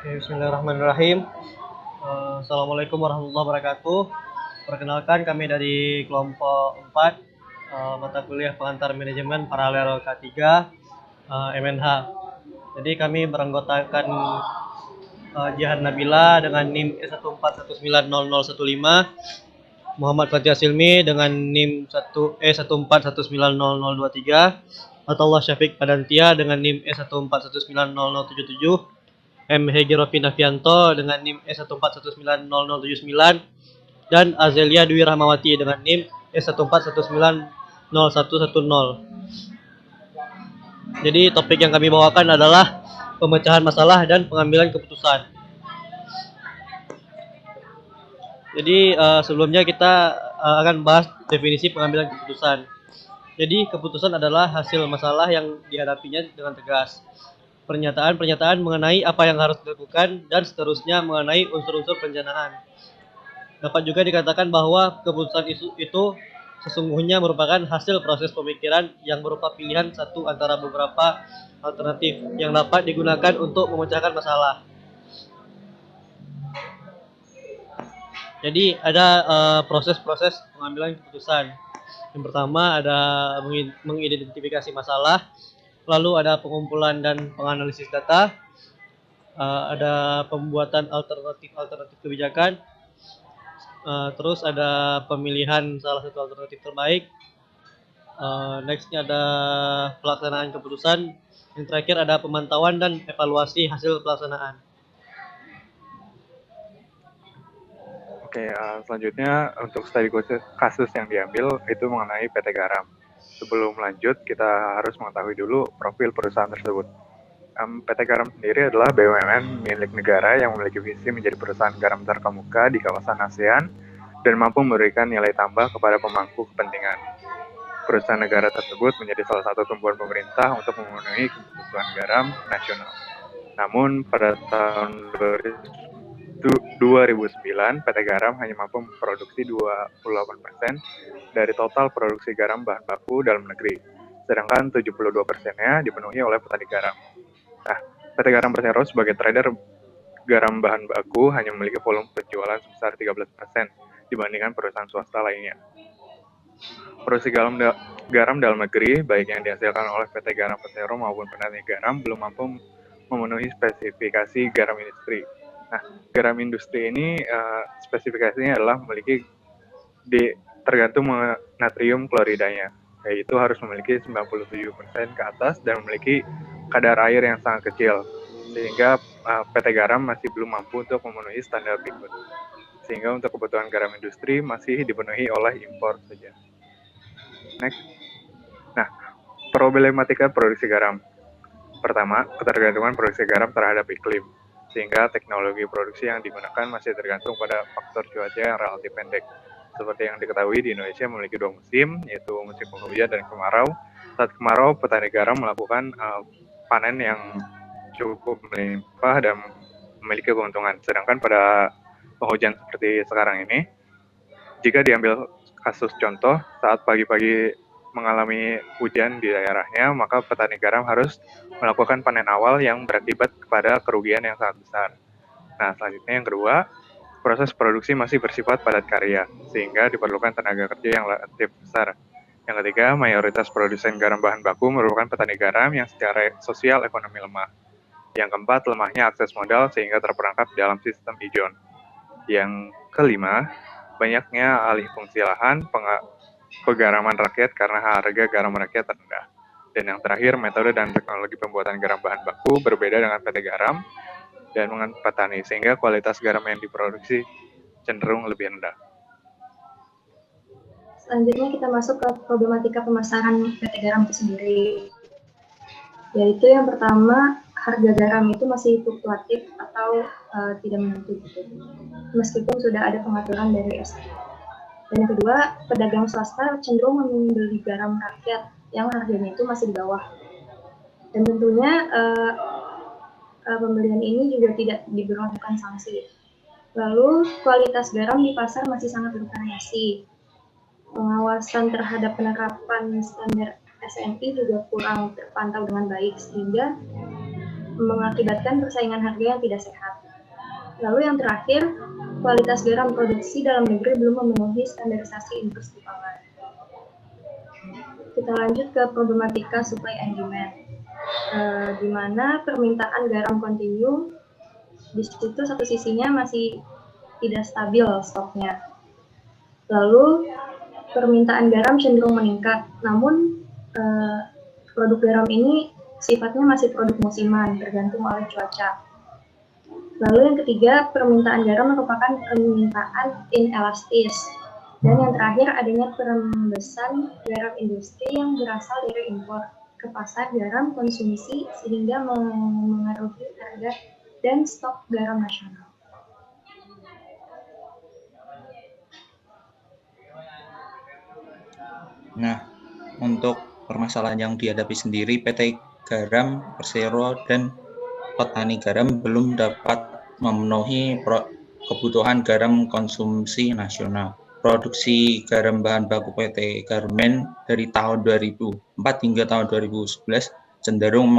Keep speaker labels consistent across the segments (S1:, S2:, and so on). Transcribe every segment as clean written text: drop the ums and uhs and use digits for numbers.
S1: Bismillahirrahmanirrahim. Assalamualaikum warahmatullahi wabarakatuh. Perkenalkan kami dari kelompok 4 mata kuliah pengantar manajemen paralel K3 MNH. Jadi kami beranggotakan Jihan Nabila dengan NIM E1419015, Muhammad Fatih Silmi dengan NIM E1419023, Atullah Syafiq Padantia dengan NIM E1419077, M. Hegi Rofi Nafianto dengan NIM E1419079, dan Azelia Dwi Rahmawati dengan NIM E141901110. Jadi topik yang kami bawakan adalah pemecahan masalah dan pengambilan keputusan. Jadi sebelumnya kita akan bahas definisi pengambilan keputusan. Jadi keputusan adalah hasil masalah yang dihadapinya dengan tegas. Pernyataan-pernyataan mengenai apa yang harus dilakukan dan seterusnya mengenai unsur-unsur perencanaan. Dapat juga dikatakan bahwa keputusan itu sesungguhnya merupakan hasil proses pemikiran yang berupa pilihan satu antara beberapa alternatif yang dapat digunakan untuk memecahkan masalah. Jadi ada proses-proses pengambilan keputusan. Yang pertama ada mengidentifikasi masalah, lalu ada pengumpulan dan penganalisis data, ada pembuatan alternatif kebijakan, terus ada pemilihan salah satu alternatif terbaik, nextnya ada pelaksanaan keputusan, yang terakhir ada pemantauan dan evaluasi hasil pelaksanaan.
S2: Oke, selanjutnya untuk studi kasus yang diambil itu mengenai PT Garam. Sebelum lanjut, kita harus mengetahui dulu profil perusahaan tersebut. PT Garam sendiri adalah BUMN milik negara yang memiliki visi menjadi perusahaan garam terkemuka di kawasan ASEAN dan mampu memberikan nilai tambah kepada pemangku kepentingan. Perusahaan negara tersebut menjadi salah satu tumpuan pemerintah untuk memenuhi kebutuhan garam nasional. Namun pada tahun 2009, PT Garam hanya mampu memproduksi 28% dari total produksi garam bahan baku dalam negeri, sedangkan 72%-nya dipenuhi oleh petani garam. Nah, PT Garam Persero sebagai trader garam bahan baku hanya memiliki volume penjualan sebesar 13% dibandingkan perusahaan swasta lainnya. Produksi garam dalam negeri, baik yang dihasilkan oleh PT Garam Persero maupun petani garam, belum mampu memenuhi spesifikasi garam industri. Nah, garam industri ini spesifikasinya adalah memiliki tergantung natrium kloridanya, yaitu harus memiliki 97% ke atas dan memiliki kadar air yang sangat kecil, sehingga PT Garam masih belum mampu untuk memenuhi standar berikut. Sehingga untuk kebutuhan garam industri masih dipenuhi oleh impor saja. Next. Nah, problematika produksi garam. Pertama, ketergantungan produksi garam terhadap iklim, sehingga teknologi produksi yang digunakan masih tergantung pada faktor cuaca yang relatif pendek. Seperti yang diketahui, di Indonesia memiliki dua musim, yaitu musim penghujan dan kemarau. Saat kemarau, petani garam melakukan panen yang cukup melimpah dan memiliki keuntungan. Sedangkan pada penghujan seperti sekarang ini, jika diambil kasus contoh, saat pagi-pagi mengalami hujan di daerahnya, maka petani garam harus melakukan panen awal yang berakibat kepada kerugian yang sangat besar. Nah, selanjutnya yang kedua, proses produksi masih bersifat padat karya, sehingga diperlukan tenaga kerja yang relatif besar. Yang ketiga, mayoritas produsen garam bahan baku merupakan petani garam yang secara sosial ekonomi lemah. Yang keempat, lemahnya akses modal sehingga terperangkap dalam sistem ijon. Yang kelima, banyaknya alih fungsi lahan, pegaraman rakyat karena harga garam rakyat rendah. Dan yang terakhir, metode dan teknologi pembuatan garam bahan baku berbeda dengan PT Garam dan dengan petani, sehingga kualitas garam yang diproduksi cenderung lebih rendah.
S3: Selanjutnya kita masuk ke problematika pemasaran PT Garam itu sendiri. Yaitu yang pertama, harga garam itu masih fluktuatif atau tidak menentu gitu, meskipun sudah ada pengaturan dari SK. Dan yang kedua, pedagang swasta cenderung membeli garam rakyat yang harganya itu masih di bawah. Dan tentunya pembelian ini juga tidak diberlakukan sanksi. Lalu kualitas garam di pasar masih sangat bervariasi. Pengawasan terhadap penerapan standar SNI juga kurang terpantau dengan baik, sehingga mengakibatkan persaingan harga yang tidak sehat. Lalu yang terakhir, kualitas garam produksi dalam negeri belum memenuhi standarisasi industri pangan. Kita lanjut ke problematika supply and demand, di mana permintaan garam kontinu di situ satu sisinya masih tidak stabil stoknya. Lalu permintaan garam cenderung meningkat, namun produk garam ini sifatnya masih produk musiman, tergantung oleh cuaca. Lalu yang ketiga, permintaan garam merupakan permintaan inelastis. Dan yang terakhir, adanya perembesan garam industri yang berasal dari impor ke pasar garam konsumsi sehingga mengaruhi harga dan stok garam nasional.
S4: Nah, untuk permasalahan yang dihadapi sendiri, PT Garam Persero dan petani garam belum dapat memenuhi kebutuhan garam konsumsi nasional. Produksi garam bahan baku PT Garmen dari tahun 2004 hingga tahun 2011 cenderung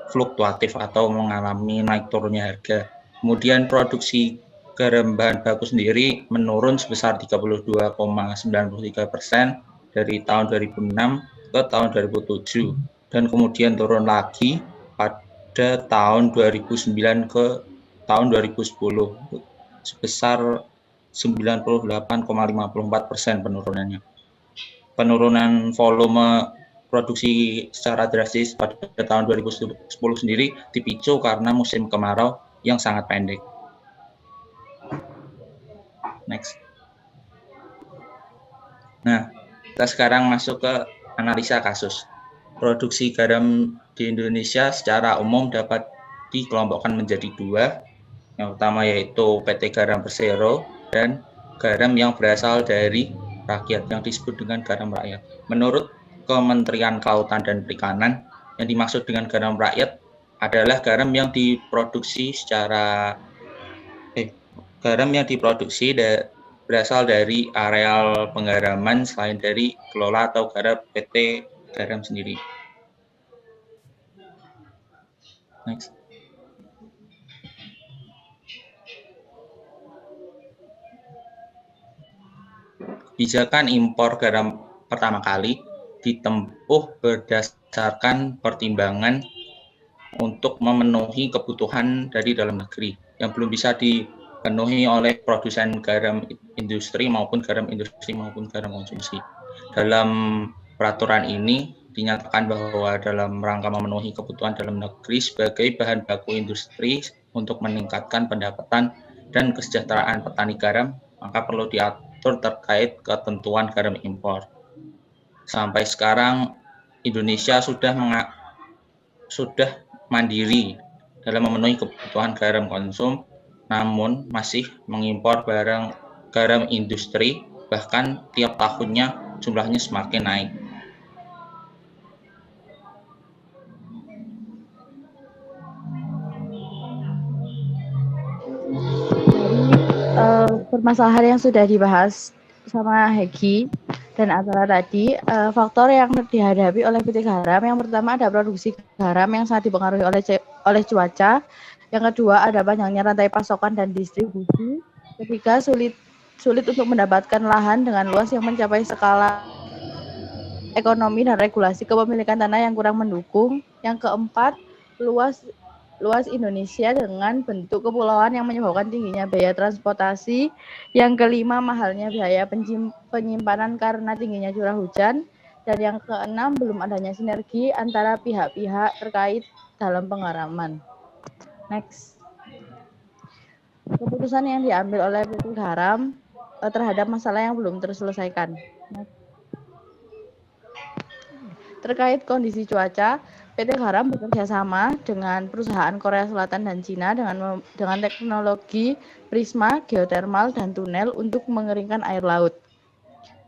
S4: fluktuatif atau mengalami naik turunnya harga. Kemudian produksi garam bahan baku sendiri menurun sebesar 32,93% dari tahun 2006 ke tahun 2007 dan kemudian turun lagi pada tahun 2009 ke tahun 2010 sebesar 98,54% penurunannya. Penurunan volume produksi secara drastis pada tahun 2010 sendiri dipicu karena musim kemarau yang sangat pendek. Next. Nah, kita sekarang masuk ke analisa kasus. Produksi garam di Indonesia secara umum dapat dikelompokkan menjadi dua. Yang pertama yaitu PT Garam Persero dan garam yang berasal dari rakyat yang disebut dengan garam rakyat. Menurut Kementerian Kelautan dan Perikanan, yang dimaksud dengan garam rakyat adalah garam yang diproduksi berasal dari areal penggaraman selain dari kelola atau garap PT Garam sendiri. Next. Kebijakan impor garam pertama kali ditempuh berdasarkan pertimbangan untuk memenuhi kebutuhan dari dalam negeri yang belum bisa dipenuhi oleh produsen garam industri maupun garam konsumsi. Dalam peraturan ini dinyatakan bahwa dalam rangka memenuhi kebutuhan dalam negeri sebagai bahan baku industri untuk meningkatkan pendapatan dan kesejahteraan petani garam, maka perlu diatur terkait ketentuan garam impor. Sampai sekarang Indonesia sudah mandiri dalam memenuhi kebutuhan garam konsum, namun masih mengimpor barang garam industri, bahkan tiap tahunnya jumlahnya semakin naik.
S5: Permasalahan yang sudah dibahas sama Hegi dan Atara tadi, faktor yang dihadapi oleh PT Garam yang pertama ada produksi garam yang sangat dipengaruhi oleh cuaca, yang kedua ada panjangnya rantai pasokan dan distribusi, ketiga sulit untuk mendapatkan lahan dengan luas yang mencapai skala ekonomi dan regulasi kepemilikan tanah yang kurang mendukung, yang keempat luas Indonesia dengan bentuk kepulauan yang menyebabkan tingginya biaya transportasi. Yang kelima, mahalnya biaya penyimpanan karena tingginya curah hujan. Dan yang keenam, belum adanya sinergi antara pihak-pihak terkait dalam penggaraman. Next. Keputusan yang diambil oleh PT Garam terhadap masalah yang belum terselesaikan. Next. Terkait kondisi cuaca, PT Garam bekerja sama dengan perusahaan Korea Selatan dan Cina dengan teknologi prisma, geotermal, dan tunel untuk mengeringkan air laut.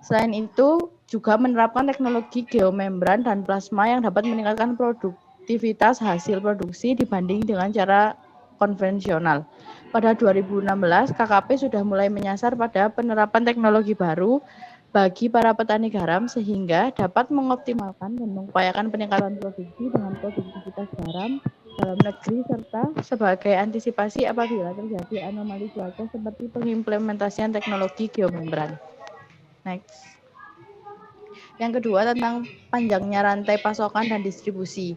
S5: Selain itu, juga menerapkan teknologi geomembran dan plasma yang dapat meningkatkan produktivitas hasil produksi dibanding dengan cara konvensional. Pada 2016, KKP sudah mulai menyasar pada penerapan teknologi baru bagi para petani garam sehingga dapat mengoptimalkan dan mengupayakan peningkatan produksi dengan produktivitas garam dalam negeri serta sebagai antisipasi apabila terjadi anomali cuaca seperti pengimplementasian teknologi geomembran. Next. Yang kedua tentang panjangnya rantai pasokan dan distribusi.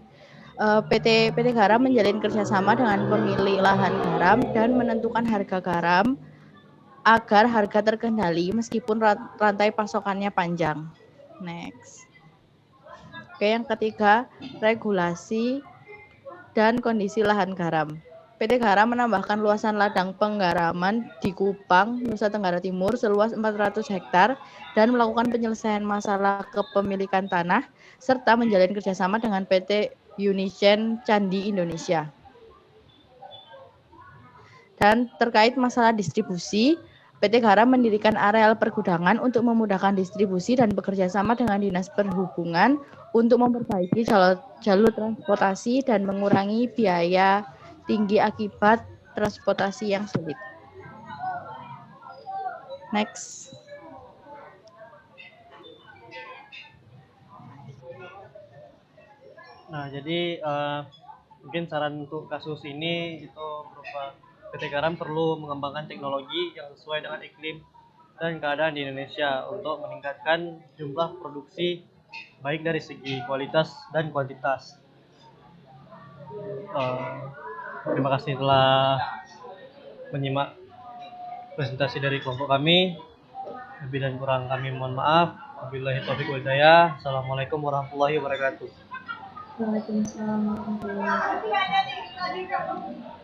S5: PT Garam menjalin kerjasama dengan pemilik lahan garam dan menentukan harga garam agar harga terkendali meskipun rantai pasokannya panjang. Next. Oke, yang ketiga, regulasi dan kondisi lahan garam. PT Garam menambahkan luasan ladang penggaraman di Kupang, Nusa Tenggara Timur seluas 400 hektar dan melakukan penyelesaian masalah kepemilikan tanah serta menjalin kerjasama dengan PT Unicen Candi Indonesia. Dan terkait masalah distribusi, PT Garam mendirikan areal pergudangan untuk memudahkan distribusi dan bekerja sama dengan Dinas Perhubungan untuk memperbaiki jalur transportasi dan mengurangi biaya tinggi akibat transportasi yang sulit. Next.
S1: Nah, jadi mungkin saran untuk kasus ini itu berupa PT Garam perlu mengembangkan teknologi yang sesuai dengan iklim dan keadaan di Indonesia untuk meningkatkan jumlah produksi baik dari segi kualitas dan kuantitas. Terima kasih telah menyimak presentasi dari kelompok kami. Lebih dan kurang kami mohon maaf. Wabillahi taufiq wal hidayah. Assalamualaikum warahmatullahi wabarakatuh.
S3: Waalaikumsalam warahmatullahi wabarakatuh.